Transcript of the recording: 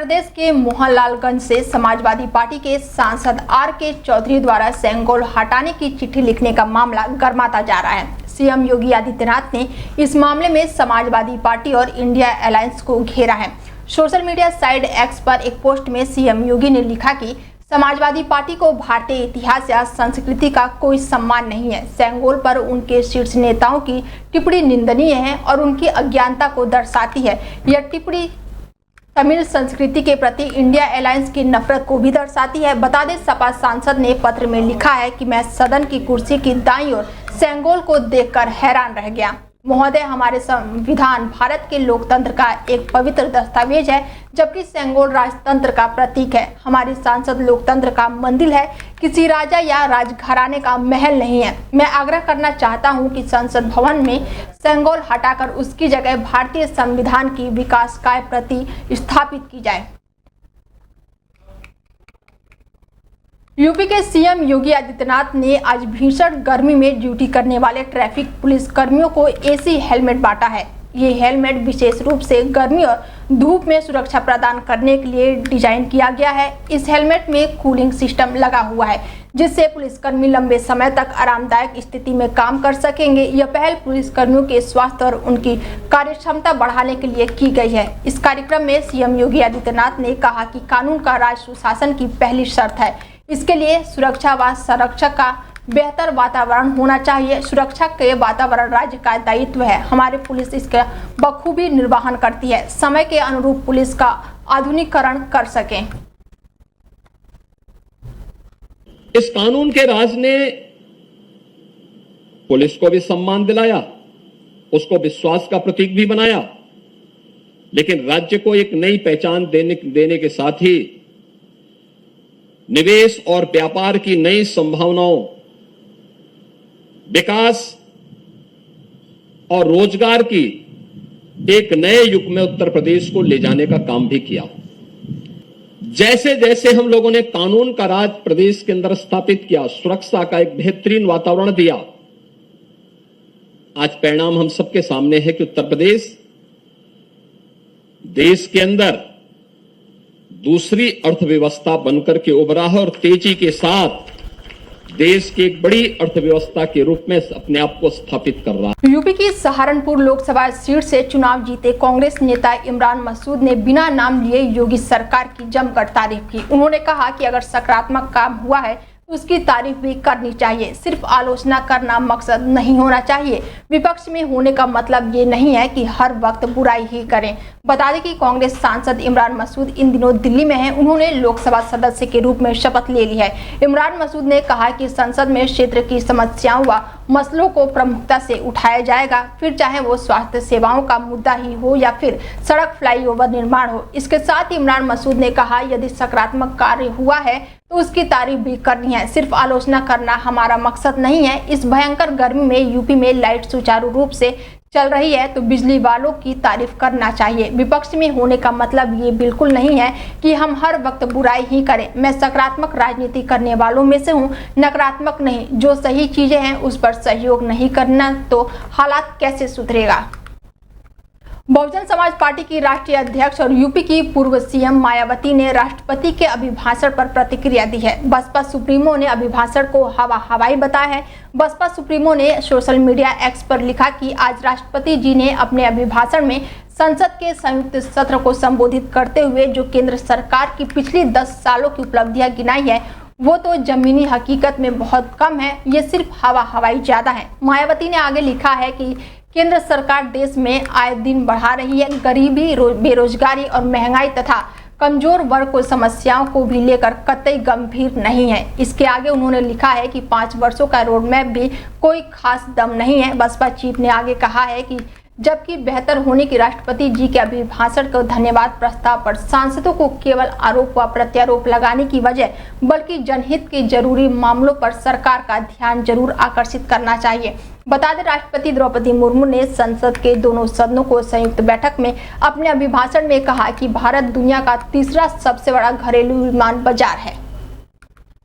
प्रदेश के मोहनलालगंज से समाजवादी पार्टी के सांसद आर.के. चौधरी द्वारा सेंगोल हटाने की चिट्ठी लिखने का मामला गर्माता जा रहा है। सीएम योगी आदित्यनाथ ने इस मामले में समाजवादी पार्टी और इंडिया अलायंस को घेरा है। सोशल मीडिया साइट एक्स पर एक पोस्ट में सीएम योगी ने लिखा कि समाजवादी पार्टी को भारतीय इतिहास या संस्कृति का कोई सम्मान नहीं है। सेंगोल पर उनके शीर्ष नेताओं की टिप्पणी निंदनीय है और उनकी अज्ञानता को दर्शाती है। यह टिप्पणी तमिल संस्कृति के प्रति इंडिया अलायंस की नफरत को भी दर्शाती है। बता दें, सपा सांसद ने पत्र में लिखा है कि मैं सदन की कुर्सी की दाईं ओर सेंगोल को देखकर हैरान रह गया। महोदय, हमारे संविधान भारत के लोकतंत्र का एक पवित्र दस्तावेज है, जबकि सेंगोल राजतंत्र का प्रतीक है। हमारी संसद लोकतंत्र का मंदिर है, किसी राजा या राजघराने का महल नहीं है। मैं आग्रह करना चाहता हूं कि संसद भवन में सेंगोल हटाकर उसकी जगह भारतीय संविधान की विकासकाय प्रति स्थापित की जाए। यूपी के सीएम योगी आदित्यनाथ ने आज भीषण गर्मी में ड्यूटी करने वाले ट्रैफिक पुलिस कर्मियों को एसी हेलमेट बांटा है। ये हेलमेट विशेष रूप से गर्मी और धूप में सुरक्षा प्रदान करने के लिए डिजाइन किया गया है। इस हेलमेट में कूलिंग सिस्टम लगा हुआ है, जिससे पुलिसकर्मी लंबे समय तक आरामदायक स्थिति में काम कर सकेंगे। यह पहल पुलिसकर्मियों के स्वास्थ्य और उनकी कार्यक्षमता बढ़ाने के लिए की गई है। इस कार्यक्रम में सीएम योगी आदित्यनाथ ने कहा कि कानून का राज सुशासन की पहली शर्त है। इसके लिए सुरक्षा व संरक्षक का बेहतर वातावरण होना चाहिए। सुरक्षा के वातावरण राज्य का दायित्व है। हमारी पुलिस इसका बखूबी निर्वहन करती है, समय के अनुरूप पुलिस का आधुनिकीकरण कर सके। इस कानून के राज ने पुलिस को भी सम्मान दिलाया, उसको विश्वास का प्रतीक भी बनाया, लेकिन राज्य को एक नई पहचान देने के साथ ही निवेश और व्यापार की नई संभावनाओं, विकास और रोजगार की एक नए युग में उत्तर प्रदेश को ले जाने का काम भी किया। जैसे जैसे हम लोगों ने कानून का राज प्रदेश के अंदर स्थापित किया, सुरक्षा का एक बेहतरीन वातावरण दिया, आज परिणाम हम सबके सामने है कि उत्तर प्रदेश देश के अंदर दूसरी अर्थव्यवस्था बनकर के उभरा है और तेजी के साथ देश की एक बड़ी अर्थव्यवस्था के रूप में अपने आप को स्थापित कर रहा है। यूपी की सहारनपुर लोकसभा सीट से चुनाव जीते कांग्रेस नेता इमरान मसूद ने बिना नाम लिए योगी सरकार की जमकर तारीफ की। उन्होंने कहा कि अगर सकारात्मक काम हुआ है तो उसकी तारीफ भी करनी चाहिए, सिर्फ आलोचना करना मकसद नहीं होना चाहिए। विपक्ष में होने का मतलब ये नहीं है कि हर वक्त बुराई ही करें। बता दें कि कांग्रेस सांसद इमरान मसूद इन दिनों दिल्ली में हैं। उन्होंने लोकसभा सदस्य के रूप में शपथ ले ली है। इमरान मसूद ने कहा कि संसद में क्षेत्र की समस्याओं व मसलों को प्रमुखता से उठाया जाएगा, फिर चाहे वो स्वास्थ्य सेवाओं का मुद्दा ही हो या फिर सड़क फ्लाईओवर निर्माण हो। इसके साथ ही इमरान मसूद ने कहा, यदि सकारात्मक कार्य हुआ है तो उसकी तारीफ भी करनी है, सिर्फ आलोचना करना हमारा मकसद नहीं है। इस भयंकर गर्मी में यूपी में लाइट सुचारू रूप से चल रही है तो बिजली वालों की तारीफ करना चाहिए। विपक्ष में होने का मतलब ये बिल्कुल नहीं है कि हम हर वक्त बुराई ही करें। मैं सकारात्मक राजनीति करने वालों में से हूँ, नकारात्मक नहीं। जो सही चीजें हैं उस पर सहयोग नहीं करना तो हालात कैसे सुधरेगा। बहुजन समाज पार्टी की राष्ट्रीय अध्यक्ष और यूपी की पूर्व सीएम मायावती ने राष्ट्रपति के अभिभाषण पर प्रतिक्रिया दी है। बसपा सुप्रीमो ने अभिभाषण को हवाई बताया है। बसपा सुप्रीमो ने सोशल मीडिया एक्स पर लिखा कि आज राष्ट्रपति जी ने अपने अभिभाषण में संसद के संयुक्त सत्र को संबोधित करते हुए जो केंद्र सरकार की पिछली 10 सालों की उपलब्धियां गिनाई है वो तो जमीनी हकीकत में बहुत कम है, ये सिर्फ हवाई ज्यादा है। मायावती ने आगे लिखा है कि केंद्र सरकार देश में आए दिन बढ़ा रही है। गरीबी, बेरोजगारी और महंगाई तथा कमजोर वर्ग को समस्याओं को भी लेकर कतई गंभीर नहीं है। इसके आगे उन्होंने लिखा है कि 5 वर्षों का रोड मैप भी कोई खास दम नहीं है। बसपा चीफ ने आगे कहा है कि जबकि बेहतर होने की राष्ट्रपति जी के अभिभाषण को धन्यवाद प्रस्ताव पर सांसदों को केवल आरोप व प्रत्यारोप लगाने की बजाय बल्कि जनहित के जरूरी मामलों पर सरकार का ध्यान जरूर आकर्षित करना चाहिए। बता दें, राष्ट्रपति द्रौपदी मुर्मू ने संसद के दोनों सदनों को संयुक्त बैठक में अपने अभिभाषण में कहा कि भारत दुनिया का तीसरा सबसे बड़ा घरेलू विमान बाजार है।